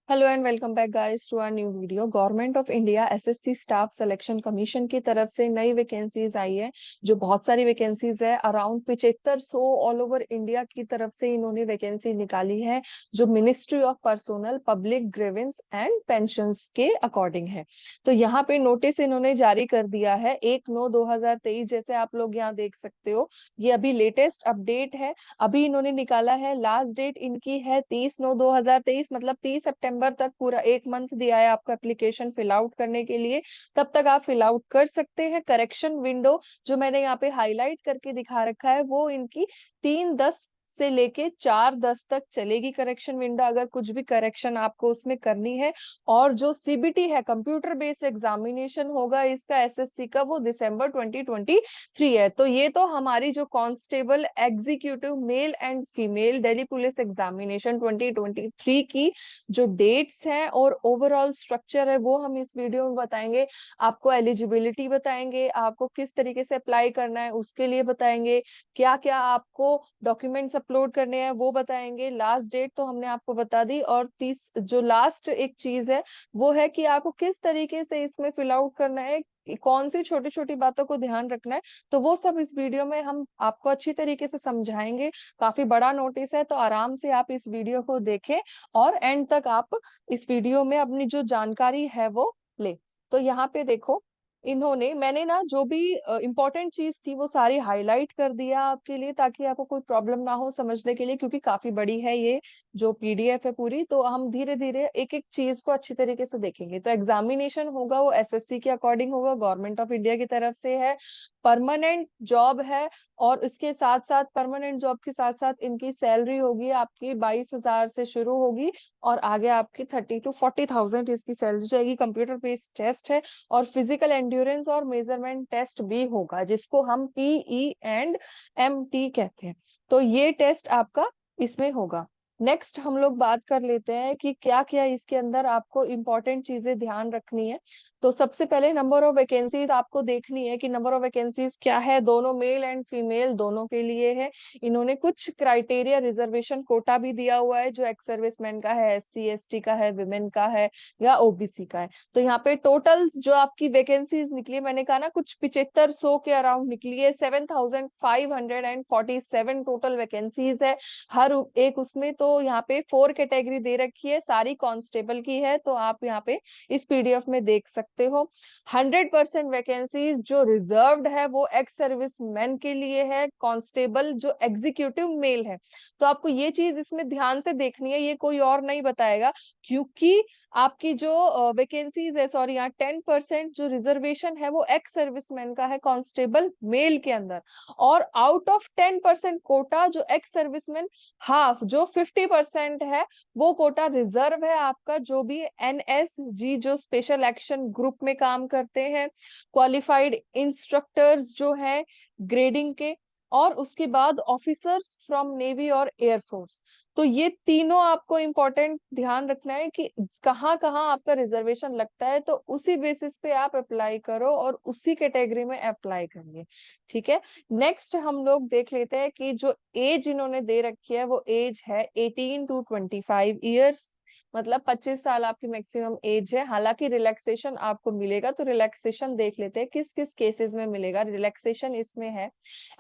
Hello and welcome back guys to our new video. Government of India SSC staff selection commission की तरफ से नई vacancies आई है, जो बहुत सारी वैकेंसीज है। अराउंड 7500 ऑल ओवर इंडिया की तरफ से इन्होंने वैकेंसी निकाली है, जो ministry of personnel public grievance and pensions के अकॉर्डिंग है। तो यहाँ पे नोटिस इन्होंने जारी कर दिया है 1/9/2023, जैसे आप लोग यहाँ देख सकते हो। ये अभी लेटेस्ट अपडेट है, अभी इन्होंने निकाला है। लास्ट डेट इनकी है 30/9/2023, मतलब 30 सितंबर तक पूरा एक मंथ दिया है आपको एप्लीकेशन फिल आउट करने के लिए। तब तक आप फिल आउट कर सकते हैं। करेक्शन विंडो जो मैंने यहाँ पे हाईलाइट करके दिखा रखा है, वो इनकी 3/10 से लेके 4/10 तक चलेगी करेक्शन विंडो, अगर कुछ भी करेक्शन आपको उसमें करनी है। और जो सीबीटी है, कंप्यूटर बेस्ड एग्जामिनेशन होगा इसका एसएससी का, वो दिसंबर 2023 है। तो ये तो हमारी जो constable executive male and female Delhi police examination 2023 की जो डेट्स हैं और ओवरऑल स्ट्रक्चर है, वो हम इस वीडियो में बताएंगे। आपको एलिजिबिलिटी बताएंगे, आपको किस तरीके से अप्लाई करना है उसके लिए बताएंगे, क्या क्या आपको डॉक्यूमेंट्स अपलोड करने हैं वो बताएंगे। लास्ट डेट तो हमने आपको बता दी, और तीस जो लास्ट एक चीज है वो है कि आपको किस तरीके से इसमें फिल आउट करना है, कौन सी छोटी छोटी बातों को ध्यान रखना है। तो वो सब इस वीडियो में हम आपको अच्छी तरीके से समझाएंगे। काफी बड़ा नोटिस है, तो आराम से आप इस वीडियो को देखें और एंड तक आप इस वीडियो में अपनी जो जानकारी है वो ले। तो यहाँ पे देखो, इन्होंने मैंने ना जो भी इंपॉर्टेंट चीज थी वो सारी हाईलाइट कर दिया आपके लिए, ताकि आपको कोई प्रॉब्लम ना हो समझने के लिए, क्योंकि काफी बड़ी है ये जो पीडीएफ है पूरी। तो हम धीरे धीरे एक एक चीज को अच्छी तरीके से देखेंगे। तो एग्जामिनेशन होगा वो एसएससी के अकॉर्डिंग होगा, गवर्नमेंट ऑफ इंडिया की तरफ से है, परमानेंट जॉब है। और इसके साथ साथ परमानेंट जॉब के साथ साथ इनकी सैलरी होगी आपकी 22,000 से शुरू होगी, और आगे आपकी 30 to 40,000 इसकी सैलरी जाएगी। कंप्यूटर बेस्ड टेस्ट है, और फिजिकल एंड्योरेंस और मेजरमेंट टेस्ट भी होगा, जिसको हम पीई एंड एमटी कहते हैं। तो ये टेस्ट आपका इसमें होगा। नेक्स्ट हम लोग बात कर लेते हैं कि क्या क्या इसके अंदर आपको इंपॉर्टेंट चीजें ध्यान रखनी है। तो सबसे पहले नंबर ऑफ वैकेंसीज आपको देखनी है कि नंबर ऑफ वैकेंसीज क्या है, दोनों मेल एंड फीमेल दोनों के लिए है। इन्होंने कुछ क्राइटेरिया रिजर्वेशन कोटा भी दिया हुआ है, जो एक्स सर्विसमैन का है, एससी एसटी का है, विमेन का है या ओबीसी का है। तो यहाँ पे टोटल जो आपकी वैकेंसीज निकली है, मैंने कहा ना कुछ 7500 के अराउंड निकली है। 7547 टोटल वैकेंसीज है हर एक उसमें। तो यहाँ पे 4 कैटेगरी दे रखी है, सारी कांस्टेबल की है, तो आप यहाँ पे इस पीडीएफ में देख सकते हो। 100% वैकेंसीज जो रिजर्व्ड है वो एक्स सर्विस मैन के लिए है, कांस्टेबल जो एग्जीक्यूटिव मेल है। तो आपको ये चीज इसमें ध्यान से देखनी है, ये कोई और नहीं बताएगा, क्योंकि आपकी जो वैकेंसीज है, सॉरी यहाँ 10% जो रिजर्वेशन है वो एक्स सर्विसमैन का है कांस्टेबल मेल के अंदर। और आउट ऑफ 10% कोटा जो एक्स सर्विसमैन, हाफ जो 50% है वो कोटा रिजर्व है आपका, जो भी एनएसजी जो स्पेशल एक्शन ग्रुप में काम करते हैं, क्वालिफाइड इंस्ट्रक्टर्स जो हैं ग्रेडिंग के, और उसके बाद ऑफिसर्स फ्रॉम नेवी और एयरफोर्स। तो ये तीनों आपको इंपॉर्टेंट ध्यान रखना है कि कहाँ कहाँ आपका रिजर्वेशन लगता है, तो उसी बेसिस पे आप अप्लाई करो और उसी कैटेगरी में अप्लाई करिए। ठीक है। नेक्स्ट हम लोग देख लेते हैं कि जो एज इन्होंने दे रखी है वो एज है 18 to 25 ईयर्स, मतलब 25 साल आपकी मैक्सिमम एज है। हालांकि रिलैक्सेशन आपको मिलेगा, तो रिलैक्सेशन देख लेते हैं किस किस केसेस में मिलेगा रिलैक्सेशन। इसमें है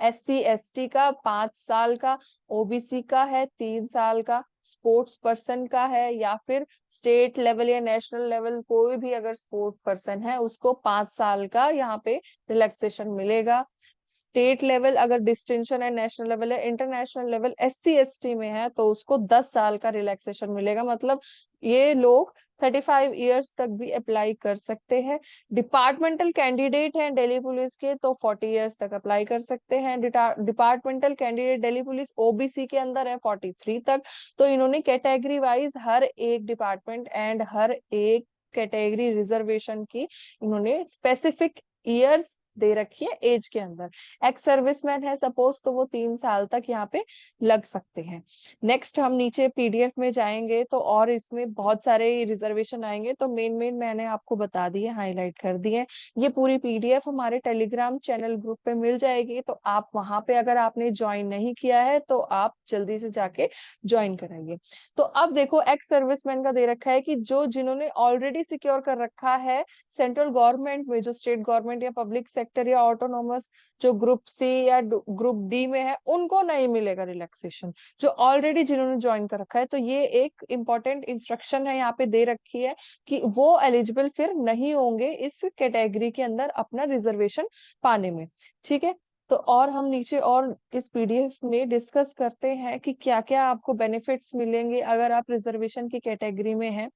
एससी एसटी का 5 साल का, ओबीसी का है 3 साल का, स्पोर्ट्स पर्सन का है, या फिर स्टेट लेवल या नेशनल लेवल कोई भी अगर स्पोर्ट पर्सन है उसको 5 साल का यहाँ पे रिलैक्सेशन मिलेगा। स्टेट लेवल अगर डिस्टिंक्शन है, नेशनल लेवल है, इंटरनेशनल लेवल एससी एसटी में है तो उसको 10 साल का रिलैक्सेशन मिलेगा। मतलब ये लोग 35 ईयर्स तक भी अप्लाई कर सकते हैं। डिपार्टमेंटल कैंडिडेट हैं दिल्ली पुलिस के तो 40 ईयर्स तक अप्लाई कर सकते हैं। Departmental candidate Delhi police OBC के अंदर है 43 तक। तो इन्होंने कैटेगरी वाइज हर एक डिपार्टमेंट एंड हर एक कैटेगरी रिजर्वेशन की इन्होंने स्पेसिफिक ईयर्स दे रखी है एज के अंदर। एक्स सर्विसमैन है सपोज, तो वो 3 साल तक यहाँ पे लग सकते हैं। नेक्स्ट हम नीचे पीडीएफ में जाएंगे तो और इसमें बहुत सारे रिजर्वेशन आएंगे, तो मेन मेन मैंने आपको बता दिए, हाईलाइट कर दिए। ये पूरी पीडीएफ हमारे टेलीग्राम चैनल ग्रुप पे मिल जाएगी, तो आप वहां पे अगर आपने ज्वाइन नहीं किया है तो आप जल्दी से जाके ज्वाइन कराइए। तो अब देखो एक्स सर्विसमैन का दे रखा है कि जो जिन्होंने ऑलरेडी सिक्योर कर रखा है सेंट्रल गवर्नमेंट में, जो स्टेट गवर्नमेंट या पब्लिक सेक्टर या ऑटोनोमस जो ग्रुप सी या ग्रुप डी में है, उनको नहीं मिलेगा रिलैक्सेशन, जो ऑलरेडी जिन्होंने ज्वाइन कर रखा है। तो ये एक इंपॉर्टेंट इंस्ट्रक्शन है यहाँ पे दे रखी है कि वो एलिजिबल फिर नहीं होंगे इस कैटेगरी के अंदर अपना रिजर्वेशन पाने में। ठीक है, तो और हम नीचे और इस पीडीएफ में डिस्कस करते हैं कि क्या क्या आपको बेनिफिट्स मिलेंगे अगर आप रिजर्वेशन की कैटेगरी में हैं।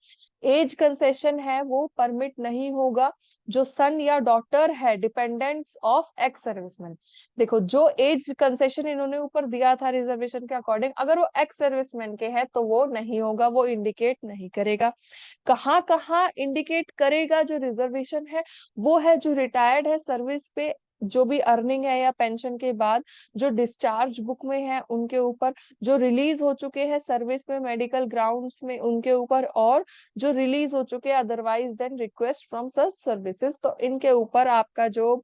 एज कंसेशन है वो परमिट नहीं होगा जो सन या डॉटर है डिपेंडेंट्स ऑफ एक्स सर्विसमैन। देखो जो एज कंसेशन इन्होंने ऊपर दिया था रिजर्वेशन के अकॉर्डिंग, अगर वो एक्स सर्विसमैन के है तो वो नहीं होगा, वो इंडिकेट नहीं करेगा। कहाँ कहाँ इंडिकेट करेगा जो रिजर्वेशन है, वो है जो रिटायर्ड है सर्विस पे, जो भी अर्निंग है या पेंशन के बाद, जो डिस्चार्ज बुक में है उनके ऊपर, जो रिलीज हो चुके हैं सर्विस में मेडिकल ग्राउंड्स में उनके ऊपर, और जो रिलीज हो चुके हैं otherwise then request from such services, तो इनके ऊपर आपका जो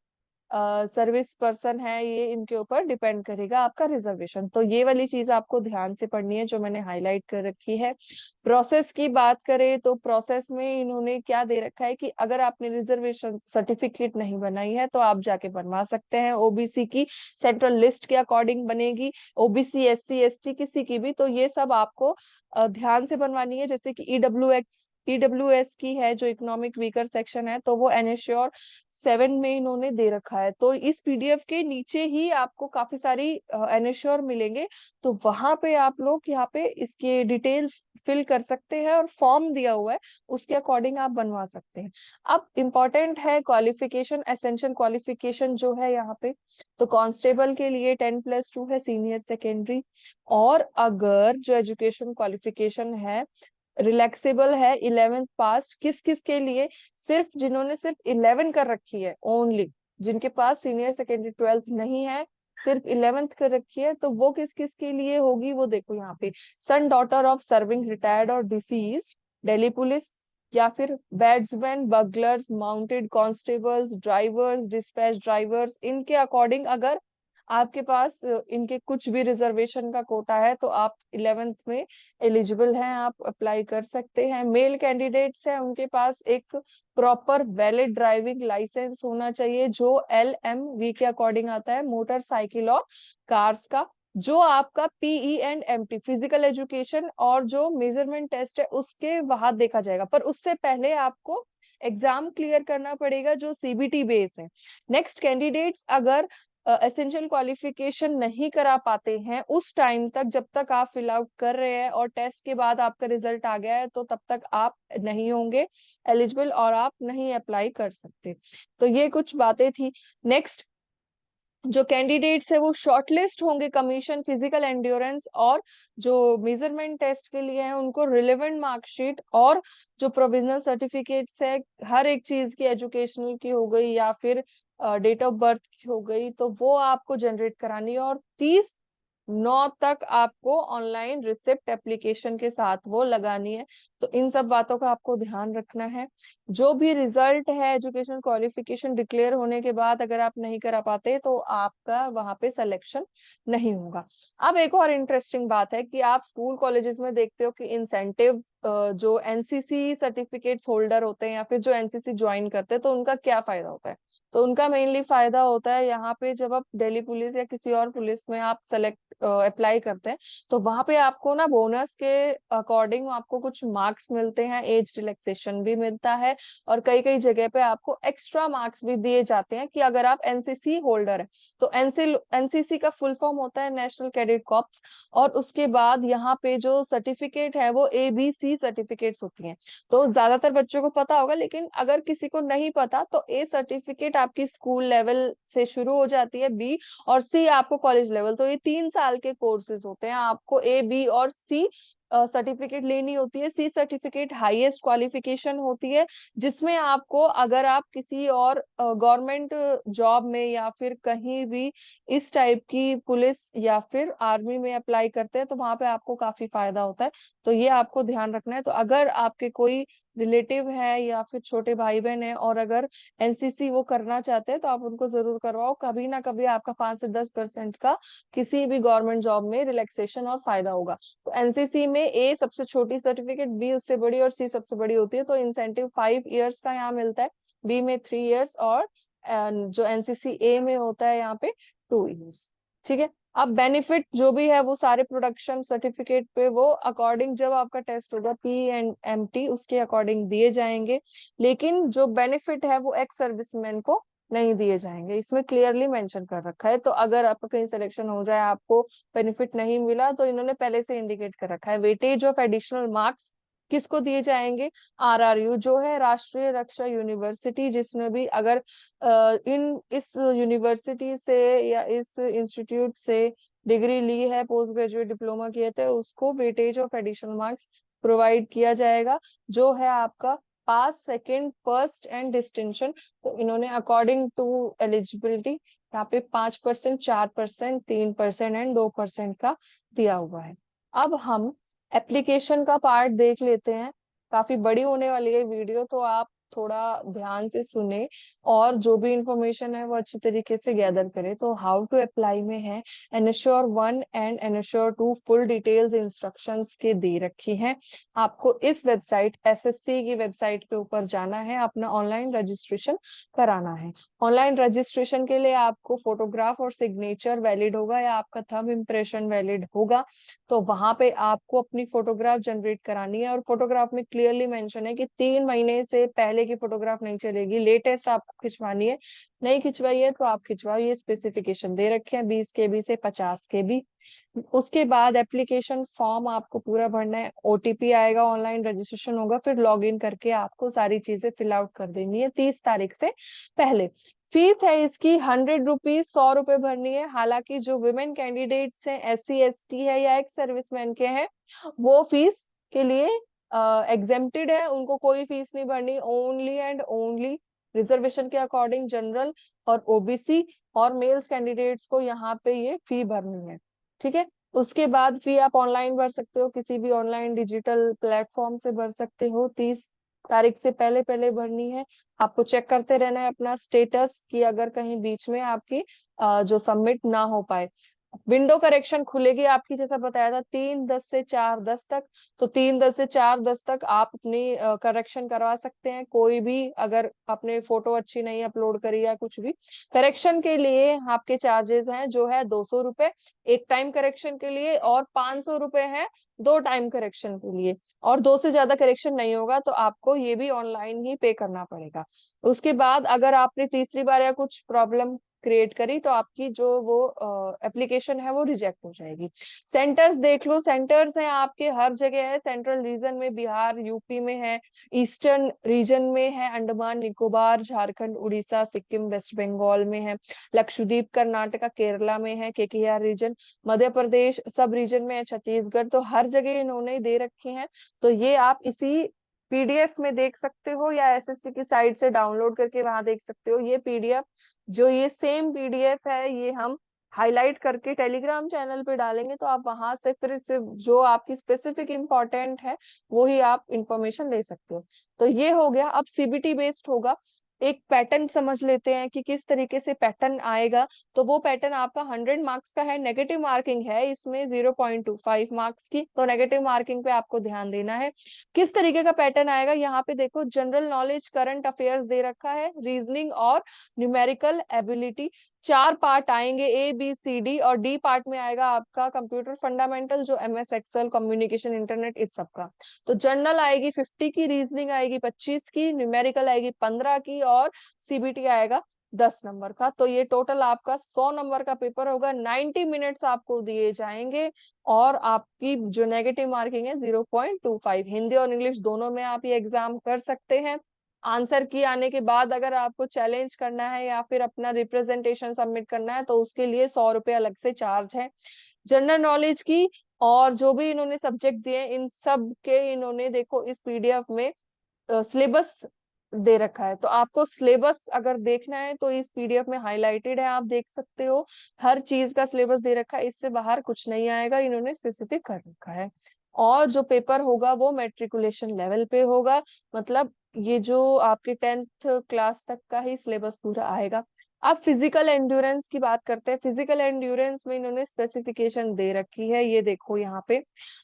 सर्विस पर्सन है ये इनके ऊपर डिपेंड करेगा आपका रिजर्वेशन। तो ये वाली चीज आपको ध्यान से पढ़नी है जो मैंने हाईलाइट कर रखी है। प्रोसेस की बात करें तो प्रोसेस में इन्होंने क्या दे रखा है कि अगर आपने रिजर्वेशन सर्टिफिकेट नहीं बनाई है तो आप जाके बनवा सकते हैं। ओबीसी की सेंट्रल लिस्ट के अकॉर्डिंग बनेगी, ओबीसी एससी एसटी किसी की भी, तो ये सब आपको ध्यान से बनवानी है। जैसे कि ईडब्ल्यूएस की है जो इकोनॉमिक वीकर सेक्शन है, तो वो एनएश्योर 7 में इन्होंने दे रखा है। तो इस पीडीएफ के नीचे ही आपको काफी सारी एनएश्योर मिलेंगे, तो वहां पे आप लोग यहाँ पे इसके डिटेल्स फिल कर सकते हैं और फॉर्म दिया हुआ है उसके अकॉर्डिंग आप बनवा सकते हैं। अब इम्पोर्टेंट है क्वालिफिकेशन, एसेंशियल क्वालिफिकेशन जो है यहाँ पे, तो कांस्टेबल के लिए 10+2 है सीनियर सेकेंडरी, और अगर जो एजुकेशन क्वालिफिकेशन है रिलैक्सेबल है 11th पास, किस किस के लिए, सिर्फ जिन्होंने सिर्फ 11 कर रखी है ओनली, जिनके पास सीनियर सेकेंडरी 12th नहीं है, सिर्फ 11th कर रखी है, तो वो किस किस के लिए होगी वो देखो यहाँ पे। Son daughter of serving retired और डिसीज दिल्ली पुलिस, या फिर batsman, buglers, mounted constables, drivers, dispatch drivers, इनके अकॉर्डिंग अगर आपके पास इनके कुछ भी रिजर्वेशन का कोटा है तो आप 11th में एलिजिबल हैं, आप अप्लाई कर सकते हैं। मेल कैंडिडेट्स हैं उनके पास एक प्रॉपर वैलिड ड्राइविंग लाइसेंस होना चाहिए जो LMV के अकॉर्डिंग आता है, मोटरसाइकिल और कार्स का। जो आपका PE and MT physical education और जो मेजरमेंट टेस्ट है उसके वहां देखा जाएगा, पर उससे पहले आपको एग्जाम क्लियर करना पड़ेगा जो CBT बेस है। नेक्स्ट कैंडिडेट्स अगर एसेंशियल क्वालिफिकेशन नहीं करा पाते हैं उस टाइम तक, जब तक आप फिल आउट कर रहे हैं और टेस्ट के बाद आपका रिजल्ट आ गया है, तो तब तक आप नहीं होंगे एलिजिबल और आप नहीं अप्लाई कर सकते। तो ये कुछ बातें थी। नेक्स्ट जो कैंडिडेट्स है वो शॉर्टलिस्ट होंगे कमीशन फिजिकल एंड्योरेंस और जो मेजरमेंट टेस्ट के लिए है उनको रिलेवेंट मार्कशीट और जो प्रोविजनल सर्टिफिकेट्स है हर एक चीज की, एजुकेशनल की हो गई या फिर डेट ऑफ बर्थ की हो गई, तो वो आपको जनरेट करानी है, और 30/9 तक आपको ऑनलाइन रिसिप्ट एप्लीकेशन के साथ वो लगानी है। तो इन सब बातों का आपको ध्यान रखना है। जो भी रिजल्ट है एजुकेशन क्वालिफिकेशन डिक्लेयर होने के बाद अगर आप नहीं करा पाते तो आपका वहां पे सिलेक्शन नहीं होगा। अब एक और इंटरेस्टिंग बात है कि आप स्कूल कॉलेजेस में देखते हो कि इंसेंटिव जो एनसीसी सर्टिफिकेट्स होल्डर होते हैं या फिर जो एनसीसी ज्वाइन करते हैं तो उनका क्या फायदा होता है। तो उनका मेनली फायदा होता है यहाँ पे जब आप दिल्ली पुलिस या किसी और पुलिस में आप सेलेक्ट अप्लाई करते हैं तो वहां पे आपको ना बोनस के अकॉर्डिंग आपको कुछ मार्क्स मिलते हैं, एज रिलैक्सेशन भी मिलता है, और कई कई जगह पे आपको एक्स्ट्रा मार्क्स भी दिए जाते हैं कि अगर आप एनसीसी होल्डर है। तो एनसीसी का फुल फॉर्म होता है नेशनल कैडेट कॉर्प्स, और उसके बाद यहाँ पे जो सर्टिफिकेट है वो ABC सर्टिफिकेट्स होती हैं। तो ज्यादातर बच्चों को पता होगा, लेकिन अगर किसी को नहीं पता तो A सर्टिफिकेट आपकी स्कूल लेवल से शुरू हो जाती है, B और C आपको कॉलेज लेवल। तो ये 3 साल के कोर्सेज होते हैं, आपको A B और C सर्टिफिकेट लेनी होती है। सी सर्टिफिकेट हाईएस्ट क्वालिफिकेशन होती है, जिसमें आपको अगर आप किसी और गवर्नमेंट जॉब में या फिर कहीं भी इस टाइप की पुलिस या फिर आर्मी में अप्लाई करते हैं तो वहां पे आपको काफी फायदा होता है। तो ये आपको ध्यान रखना है। तो अगर आपके कोई रिलेटिव है या फिर छोटे भाई बहन है और अगर एनसीसी वो करना चाहते हैं तो आप उनको जरूर करवाओ। कभी ना कभी आपका 5 से 10% का किसी भी गवर्नमेंट जॉब में रिलैक्सेशन और फायदा होगा। तो एनसीसी में ए सबसे छोटी सर्टिफिकेट, बी उससे बड़ी और सी सबसे बड़ी होती है। तो इंसेंटिव 5 इयर्स का यहाँ मिलता है, बी में 3 इयर्स और जो एनसीसी ए में होता है यहाँ पे 2 इयर्स। ठीक है। अब बेनिफिट जो भी है वो सारे प्रोडक्शन सर्टिफिकेट पे वो अकॉर्डिंग जब आपका टेस्ट होगा PMT उसके अकॉर्डिंग दिए जाएंगे। लेकिन जो बेनिफिट है वो एक्स सर्विसमैन को नहीं दिए जाएंगे, इसमें क्लियरली मेंशन कर रखा है। तो अगर आपका कहीं सिलेक्शन हो जाए, आपको बेनिफिट नहीं मिला, तो इन्होंने पहले से इंडिकेट कर रखा है। वेटेज ऑफ एडिशनल मार्क्स किसको दिए जाएंगे? RRU जो है राष्ट्रीय रक्षा यूनिवर्सिटी, जिसने भी अगर इन इस यूनिवर्सिटी से या इस इंस्टीट्यूट से डिग्री ली है, पोस्ट ग्रेजुएट डिप्लोमा किए थे, उसको weightage of additional marks provide किया जाएगा, जो है आपका पास, सेकंड, फर्स्ट एंड डिस्टिंक्शन। तो इन्होंने अकॉर्डिंग टू एलिजिबिलिटी यहाँ पे 5%, 4%, 3% एंड 2% का दिया हुआ है। अब हम एप्लीकेशन का पार्ट देख लेते हैं। काफी बड़ी होने वाली है वीडियो, तो आप थोड़ा ध्यान से सुने और जो भी इंफॉर्मेशन है वो अच्छी तरीके से गैदर करें। तो हाउ टू अप्लाई में है, ensure 1 and ensure 2 full details instructions के दे रखी हैं। आपको इस वेबसाइट एसएससी की वेबसाइट के ऊपर जाना है, अपना ऑनलाइन रजिस्ट्रेशन कराना है। ऑनलाइन रजिस्ट्रेशन के लिए आपको फोटोग्राफ और सिग्नेचर वैलिड होगा या आपका थंब इम्प्रेशन वैलिड होगा। तो वहां पे आपको अपनी फोटोग्राफ जनरेट करानी है और फोटोग्राफ में क्लियरली मेंशन है कि 3 महीने से पहले की फोटोग्राफ नहीं चलेगी, लेटेस्ट आपको खिंचवानी है। नहीं खिंचवाई है तो आप खिंचवाओ, ये स्पेसिफिकेशन दे रखे हैं 20 KB से 50 KB। उसके बाद एप्लीकेशन फॉर्म आपको पूरा भरना है, OTP आएगा, ऑनलाइन रजिस्ट्रेशन होगा, फिर लॉग इन करके आपको सारी चीजें फिल आउट कर देनी है 30 तारीख से पहले। फीस है इसकी 100 रुपीज, 100 रुपए भरनी है। हालांकि जो वुमेन कैंडिडेट्स हैं, SC ST है या एक्स सर्विसमैन के हैं, वो फीस के लिए एग्जेम्प्टेड है, उनको कोई फीस नहीं भरनी। ओनली एंड ओनली रिजर्वेशन के अकॉर्डिंग जनरल और OBC और मेल्स कैंडिडेट्स को यहाँ पे ये फी भरनी है। ठीक है। उसके बाद फी आप ऑनलाइन भर सकते हो, किसी भी ऑनलाइन डिजिटल प्लेटफॉर्म से भर सकते हो। 30 तारीख से पहले पहले भरनी है। आपको चेक करते रहना है अपना स्टेटस कि अगर कहीं बीच में आपकी जो सबमिट ना हो पाए। विंडो करेक्शन खुलेगी आपकी, जैसा बताया था 3-10 से 4-10 तक। तो 3-10 से 4-10 तक आप अपनी करेक्शन करवा सकते हैं। कोई भी अगर आपने फोटो अच्छी नहीं अपलोड करी या कुछ भी, करेक्शन के लिए आपके चार्जेस हैं जो है 200 रुपए एक टाइम करेक्शन के लिए, और 500 रुपए है 2 टाइम करेक्शन के लिए। और 2 से ज्यादा करेक्शन नहीं होगा तो आपको ये भी ऑनलाइन ही पे करना पड़ेगा। उसके बाद अगर आपने तीसरी बार या कुछ प्रॉब्लम क्रिएट करी तो आपकी जो वो एप्लीकेशन है वो रिजेक्ट हो जाएगी। सेंटर्स देख लो, सेंटर्स हैं आपके हर जगह है। सेंट्रल रीजन में बिहार यूपी में है, ईस्टर्न रीजन में है अंडमान निकोबार, झारखंड, उड़ीसा, सिक्किम, वेस्ट बंगाल में है, लक्षद्वीप, कर्नाटका, केरला में है, KKR रीजन, मध्य प्रदेश सब रीजन में है, छत्तीसगढ़। तो हर जगह इन्होंने दे रखे हैं। तो ये आप इसी PDF में देख सकते हो या SSC की साइट से डाउनलोड करके वहां देख सकते हो। ये PDF, जो ये सेम PDF है, ये हम हाईलाइट करके टेलीग्राम चैनल पे डालेंगे, तो आप वहां से फिर से जो आपकी स्पेसिफिक इंपॉर्टेंट है वो ही आप इंफॉर्मेशन ले सकते हो। तो ये हो गया। अब CBT बेस्ड होगा। एक पैटर्न समझ लेते हैं कि किस तरीके से पैटर्न आएगा। तो वो पैटर्न आपका 100 मार्क्स का है, नेगेटिव मार्किंग है इसमें 0.25 मार्क्स की। तो नेगेटिव मार्किंग पे आपको ध्यान देना है। किस तरीके का पैटर्न आएगा, यहाँ पे देखो जनरल नॉलेज, करंट अफेयर्स दे रखा है, रीजनिंग और न्यूमेरिकल एबिलिटी। 4 पार्ट आएंगे, A B C D, और D पार्ट में आएगा आपका कंप्यूटर फंडामेंटल, जो MS एक्सेल, कम्युनिकेशन, इंटरनेट, इस सब का। तो जनरल आएगी 50 की, रीजनिंग आएगी 25 की, न्यूमेरिकल आएगी 15 की, और CBT आएगा 10 नंबर का। तो ये टोटल आपका 100 नंबर का पेपर होगा। 90 मिनट्स आपको दिए जाएंगे और आपकी जो नेगेटिव मार्किंग है 0.25। हिंदी और इंग्लिश दोनों में आप ये एग्जाम कर सकते हैं। आंसर की आने के बाद अगर आपको चैलेंज करना है या फिर अपना रिप्रेजेंटेशन सबमिट करना है तो उसके लिए 100 रुपए अलग से चार्ज है। जनरल नॉलेज की और जो भी इन्होंने सब्जेक्ट दिए इन सब के इन्होंने देखो इस पीडीएफ में सिलेबस दे रखा है। तो आपको सिलेबस अगर देखना है तो इस पीडीएफ में हाईलाइटेड है, आप देख सकते हो। हर चीज का सिलेबस दे रखा है, इससे बाहर कुछ नहीं आएगा, इन्होंने स्पेसिफिक कर रखा है। और जो पेपर होगा वो मेट्रिकुलेशन लेवल पे होगा, मतलब ये जो आपके 10th क्लास तक का ही सिलेबस पूरा आएगा। अब फिजिकल एंड्योरेंस की बात करते हैं। फिजिकल एंड्योरेंस में इन्होंने स्पेसिफिकेशन दे रखी है, ये देखो यहाँ पे,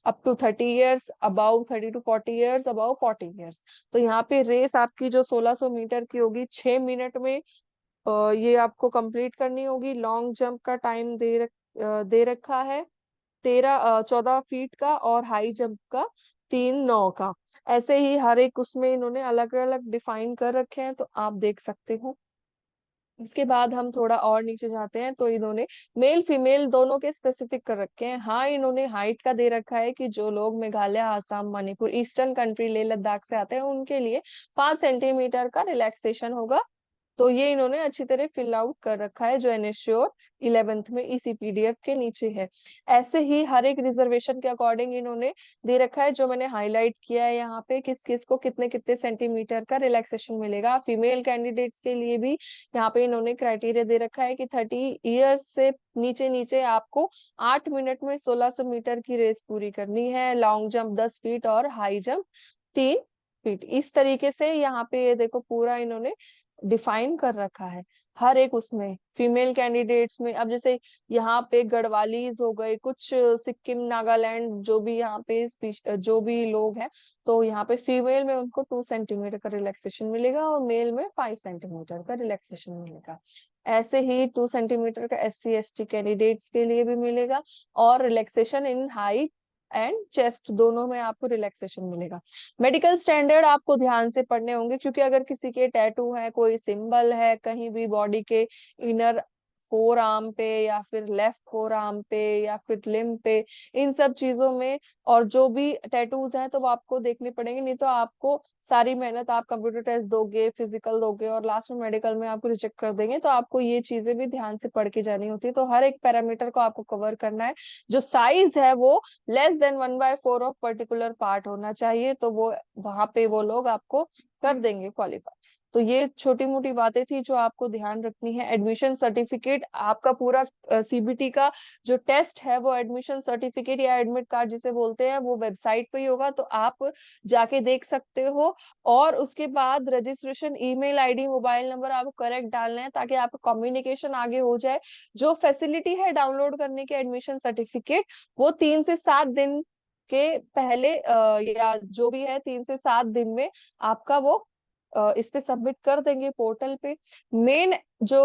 up to 30 years, above 30 to 40 years, above 40 years. तो यहाँ पे रेस आपकी जो 1600 मीटर की होगी 6 मिनट में ये आपको कंप्लीट करनी होगी। लॉन्ग जंप का टाइम दे रखा है 14 फीट का, और हाई जंप का 3 9 का। ऐसे ही हर एक उसमें इन्होंने अलग अलग डिफाइन कर रखे हैं, तो आप देख सकते हो। उसके बाद हम थोड़ा और नीचे जाते हैं तो इन्होंने मेल फीमेल दोनों के स्पेसिफिक कर रखे हैं। हाँ, इन्होंने हाइट का दे रखा है कि जो लोग मेघालय, आसाम, मणिपुर, ईस्टर्न कंट्री, लेह लद्दाख से आते हैं उनके लिए 5 सेंटीमीटर का रिलैक्सेशन होगा। तो ये इन्होंने अच्छी तरह फिल आउट कर रखा है, जो एनएसश्योर 11th में इसी पीडीएफ के नीचे है। ऐसे ही हर एक रिजर्वेशन के अकॉर्डिंग इन्होंने दे रखा है, जो मैंने हाईलाइट किया है यहाँ पे, किस किस को कितने कितने सेंटीमीटर का रिलैक्सेशन मिलेगा। फीमेल कैंडिडेट्स के लिए भी यहाँ पे इन्होंने क्राइटेरिया दे रखा है कि 30 ईयर्स से नीचे नीचे आपको 8 मिनट में 1600 मीटर की रेस पूरी करनी है। लॉन्ग जंप 10 फीट और हाई जंप 3 फीट। इस तरीके से यहाँ पे ये देखो पूरा इन्होंने डिफाइन कर रखा है हर एक उसमें। फीमेल कैंडिडेट्स में अब जैसे यहाँ पे गढ़वालीज हो गए, कुछ सिक्किम, नागालैंड, जो भी यहाँ पे जो भी लोग हैं, तो यहाँ पे फीमेल में उनको 2 सेंटीमीटर का रिलैक्सेशन मिलेगा और मेल में 5 सेंटीमीटर का रिलैक्सेशन मिलेगा। ऐसे ही 2 सेंटीमीटर का SC ST कैंडिडेट्स के लिए भी मिलेगा, और relaxation in height and chest दोनों में आपको रिलैक्सेशन मिलेगा। मेडिकल स्टैंडर्ड आपको ध्यान से पढ़ने होंगे, क्योंकि अगर किसी के टैटू है, कोई सिंबल है कहीं भी बॉडी के इनर फोर आर्म पे, या फिर लेफ्ट फोर आर्म पे, या फिर लिम्ब पे, इन सब चीजों में, और जो भी टैटूज हैं तो वो आपको देखने पड़ेंगे, नहीं तो आपको सारी मेहनत, आप कंप्यूटर टेस्ट दोगे, फिजिकल दोगे, और लास्ट में मेडिकल में आपको रिजेक्ट कर देंगे। तो आपको ये चीजें भी ध्यान से पढ़ के जानी होती है। तो हर एक पैरामीटर को आपको कवर करना है। जो साइज है वो <4 ऑफ पर्टिकुलर पार्ट होना चाहिए, तो वो वहां पे वो लोग आपको कर देंगे क्वालिफाई। तो ये छोटी मोटी बातें थी जो आपको ध्यान रखनी है। एडमिशन सर्टिफिकेट आपका पूरा सीबीटी का जो टेस्ट है वो एडमिशन सर्टिफिकेट या एडमिट कार्ड जिसे बोलते हैं, वो वेबसाइट पे ही होगा, तो आप जाके देख सकते हो। और उसके बाद registration email ID, mobile number आपको करेक्ट डालना है, ताकि आपका कम्युनिकेशन आगे हो जाए। जो फैसिलिटी है डाउनलोड करने के एडमिशन सर्टिफिकेट, वो 3 से 7 दिन के पहले या जो भी है 3 से 7 दिन में आपका वो इस पे सबमिट कर देंगे पोर्टल पे। मेन जो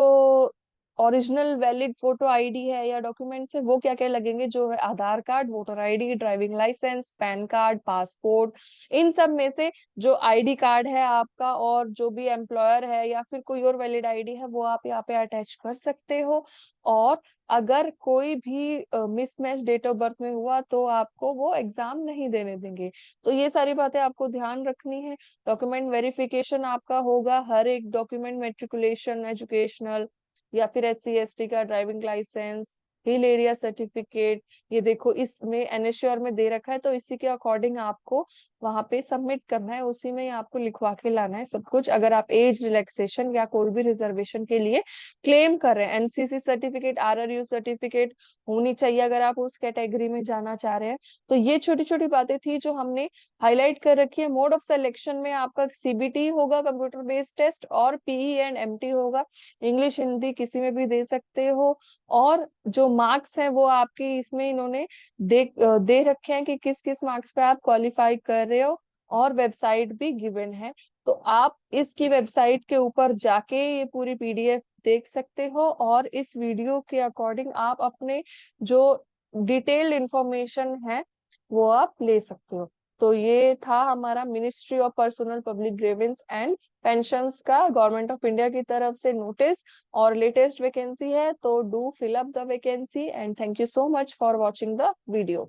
ओरिजिनल वैलिड फोटो आईडी है या डॉक्यूमेंट्स है, वो क्या क्या लगेंगे, जो है Aadhaar card, voter ID, driving licence, PAN card, passport. इन सब में से जो आईडी कार्ड है आपका, और जो भी एम्प्लॉयर है या फिर कोई और वैलिड आईडी है, वो आप यहाँ पे अटैच कर सकते हो। और अगर कोई भी मिसमैच डेट ऑफ बर्थ में हुआ तो आपको वो एग्जाम नहीं देने देंगे। तो ये सारी बातें आपको ध्यान रखनी है। डॉक्यूमेंट वेरिफिकेशन आपका होगा, हर एक डॉक्यूमेंट, मेट्रिकुलेशन, एजुकेशनल, या फिर SC ST का driving licence, hill area certificate, ये देखो इसमें एनएसश्योर में दे रखा है, तो इसी के अकॉर्डिंग आपको वहां पे सबमिट करना है, उसी में ही आपको लिखवा के लाना है सब कुछ। अगर आप एज रिलैक्सेशन या कोई भी रिजर्वेशन के लिए क्लेम कर रहे हैं, एनसीसी सर्टिफिकेट, RRU सर्टिफिकेट होनी चाहिए अगर आप उस कैटेगरी में जाना चाह रहे हैं। तो ये छोटी छोटी बातें थी जो हमने हाईलाइट कर रखी है। मोड ऑफ सिलेक्शन में आपका सीबीटी होगा, कंप्यूटर बेस्ड टेस्ट, और पीई एंड एमटी होगा। इंग्लिश हिंदी किसी में भी दे सकते हो। और जो मार्क्स हैं वो आपकी इसमें इन्होंने दे रखे हैं कि किस किस मार्क्स पे आप क्वालिफाई कर रहे हो, और वेबसाइट भी गिवन है। तो आप इसकी वेबसाइट के ऊपर जाके ये पूरी पीडीएफ देख सकते हो, और इस वीडियो के अकॉर्डिंग आप अपने जो डिटेल्ड इंफॉर्मेशन है वो आप ले सकते हो। तो ये था हमारा ministry of personnel public grievance and pensions का गवर्नमेंट ऑफ इंडिया की तरफ से नोटिस, और लेटेस्ट वैकेंसी है, तो do fill up the vacancy. And thank you so much for watching the video.